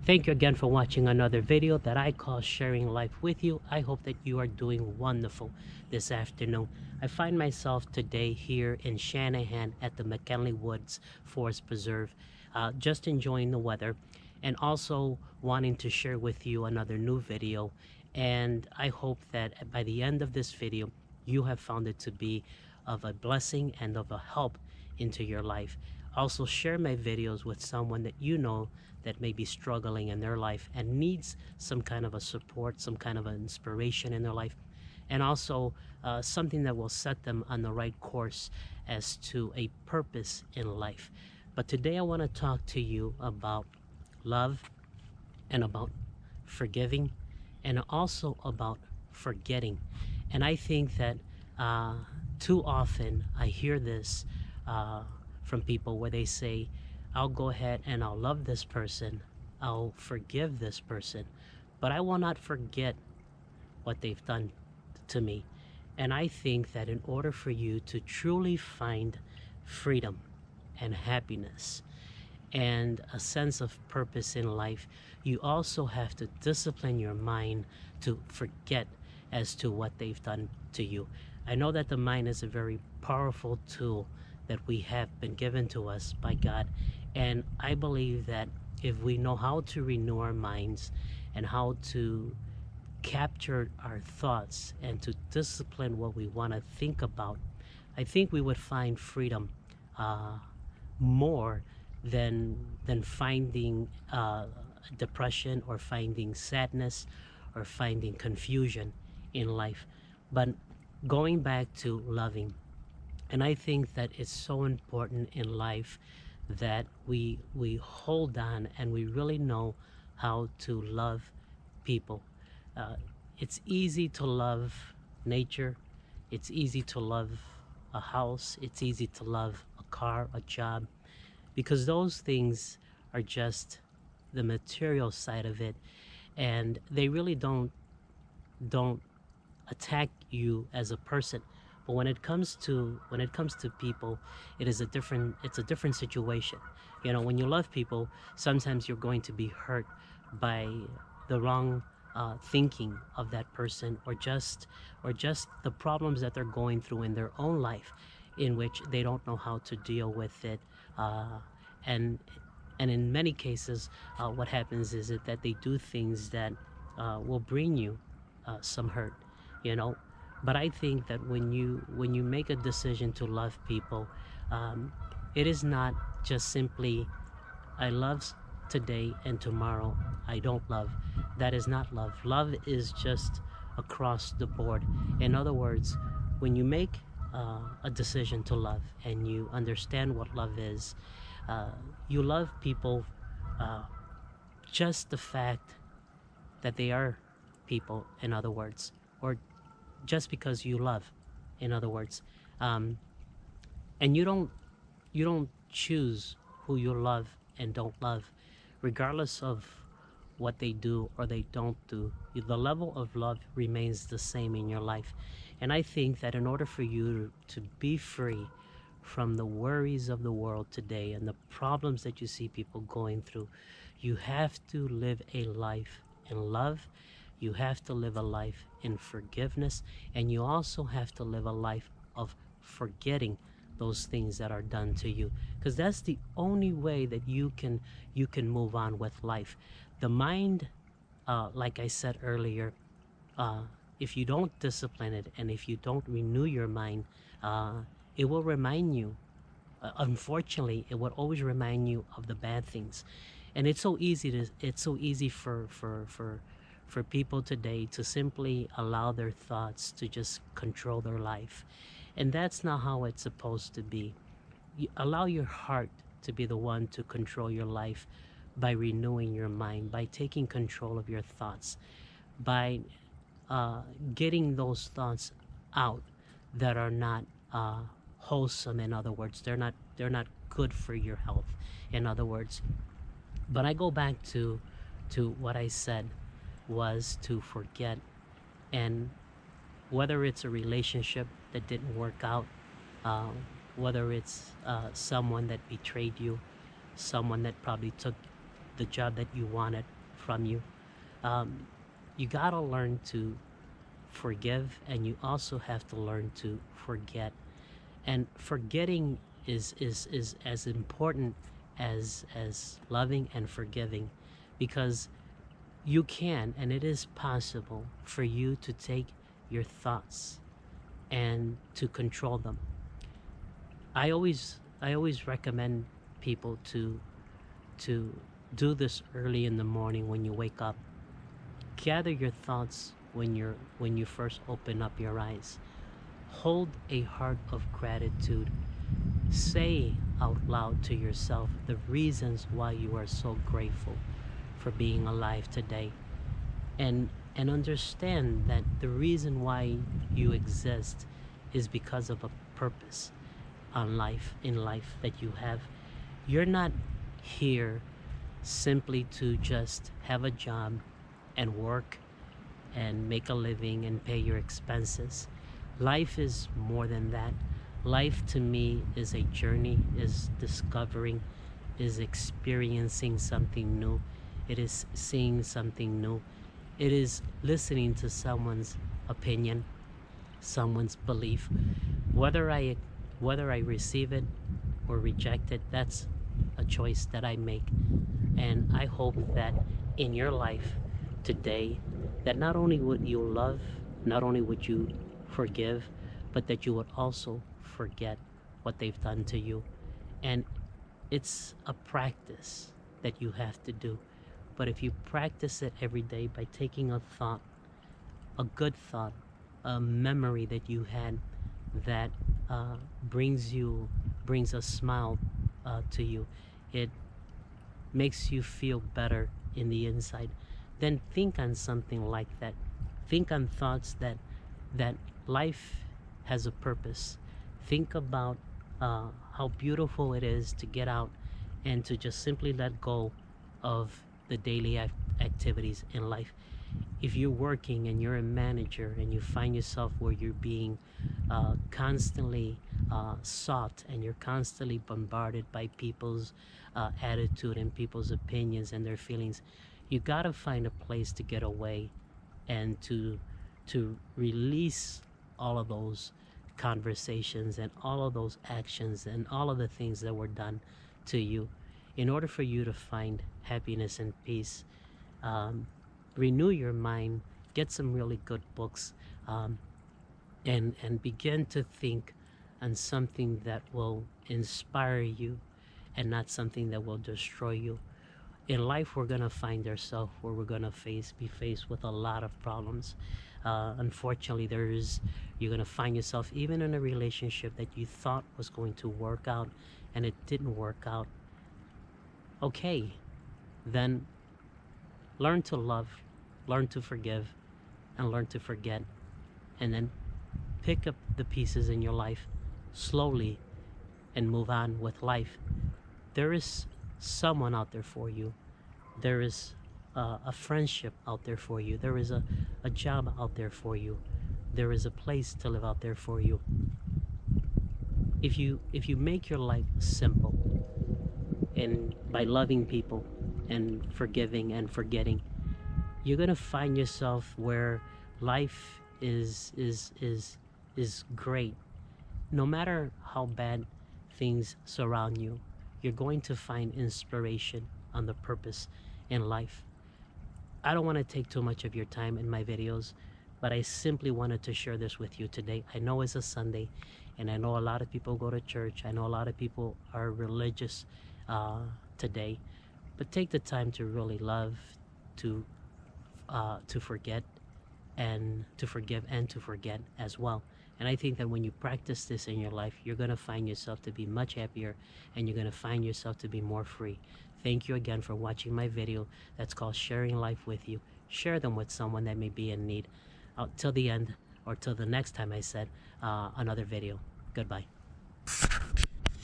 Thank you again for watching another video that I call Sharing Life with You. I hope that you are doing wonderful this afternoon. I find myself today here in Shanahan at the McKinley Woods Forest Preserve, just enjoying the weather and also wanting to share with you another new video. And I hope that by the end of this video, you have found it to be of a blessing and of a help into your life. Also, share my videos with someone that you know that may be struggling in their life and needs some kind of a support, some kind of an inspiration in their life, and also something that will set them on the right course as to a purpose in life. But today I want to talk to you about love and about forgiving and also about forgetting. And I think that uh, too often I hear this uh, from people where they say, I'll go ahead and I'll love this person, I'll forgive this person, but I will not forget what they've done to me. And I think that in order for you to truly find freedom and happiness and a sense of purpose in life, you also have to discipline your mind to forget as to what they've done to you. I know that the mind is a very powerful tool that we have been given to us by God, and I believe that if we know how to renew our minds and how to capture our thoughts and to discipline what we want to think about, I think we would find freedom uh, more than finding depression or finding sadness or finding confusion in life. But going back to loving, and I think that it's so important in life that we hold on and we really know how to love people. uh, it's easy to love nature, it's easy to love a house, it's easy to love a car, a job, because those things are just the material side of it, and they really don't attack you as a person. But when it comes to people, it's a different situation. You know, when you love people, sometimes you're going to be hurt by the wrong thinking of that person, or just the problems that they're going through in their own life, in which they don't know how to deal with it. Uh, and and in many cases, what happens is that they do things that will bring you some hurt, you know. But I think that when you make a decision to love people, um, it is not just simply I love today and tomorrow I don't love. That is not love. Love is just across the board. In other words, when you make a decision to love and you understand what love is, uh, you love people, uh, just the fact that they are people, in other words, or just because you love, in other words. um, and you don't choose who you love and don't love, regardless of what they do or they don't do. The level of love remains the same in your life. And I think that in order for you to be free from the worries of the world today and the problems that you see people going through, you have to live a life in love. You have to live a life in forgiveness, and you also have to live a life of forgetting those things that are done to you, because that's the only way that you can move on with life. The mind, like I said earlier, uh, if you don't discipline it and if you don't renew your mind, uh, it will remind you, unfortunately it will always remind you of the bad things. And it's so easy for people today to simply allow their thoughts to just control their life, and that's not how it's supposed to be. You allow your heart to be the one to control your life by renewing your mind, by taking control of your thoughts, by uh, getting those thoughts out that are not uh, wholesome. In other words, they're not good for your health, in other words. But I go back to what I said was to forget. And whether it's a relationship that didn't work out, uh, whether it's someone that betrayed you, someone that probably took the job that you wanted from you. Um, you gotta learn to forgive, and you also have to learn to forget. And forgetting is as important as loving and forgiving, because you can, and it is possible for you to take your thoughts and to control them. I always recommend people to do this early in the morning when you wake up. Gather your thoughts when you first open up your eyes. Hold a heart of gratitude. Say out loud to yourself the reasons why you are so grateful for being alive today. And understand that the reason why you exist is because of a purpose in life that you have. You're not here simply to just have a job and work and make a living and pay your expenses. Life is more than that. Life to me is a journey, is discovering, is experiencing something new. It is seeing something new. It is listening to someone's opinion, someone's belief. Whether I whether I receive it or reject it, that's a choice that I make. And I hope that in your life today, that not only would you love, not only would you forgive, but that you would also forget what they've done to you. And it's a practice that you have to do. But if you practice it every day by taking a thought, a good thought, a memory that you had that uh, brings a smile to you, it makes you feel better in the inside, then think on something like that. Think on thoughts that life has a purpose. Think about how beautiful it is to get out and to just simply let go of the daily activities in life. If you're working and you're a manager and you find yourself where you're being constantly sought, and you're constantly bombarded by people's attitude and people's opinions and their feelings, you gotta find a place to get away and to release all of those conversations and all of those actions and all of the things that were done to you. In order for you to find happiness and peace, um, renew your mind, get some really good books, um, and begin to think on something that will inspire you and not something that will destroy you. In life, we're gonna find ourselves where we're gonna be faced with a lot of problems. Unfortunately, you're gonna find yourself even in a relationship that you thought was going to work out, and it didn't work out. Okay, then learn to love, learn to forgive, and learn to forget, and then pick up the pieces in your life slowly and move on with life. There is someone out there for you. There is a friendship out there for you. There is a job out there for you. There is a place to live out there for you. If you make your life simple, and by loving people and forgiving and forgetting, you're gonna find yourself where life is great. No matter how bad things surround you, you're going to find inspiration on the purpose in life. I don't want to take too much of your time in my videos, but I simply wanted to share this with you today. I know it's a Sunday, and I know a lot of people go to church. I know a lot of people are religious uh, today, but take the time to really love, to forget, and to forgive, and to forget as well. And I think that when you practice this in your life, you're going to find yourself to be much happier, and you're going to find yourself to be more free. Thank you again for watching my video that's called Sharing Life with You. Share them with someone that may be in need. Till the end, or till the next time I said another video. Goodbye.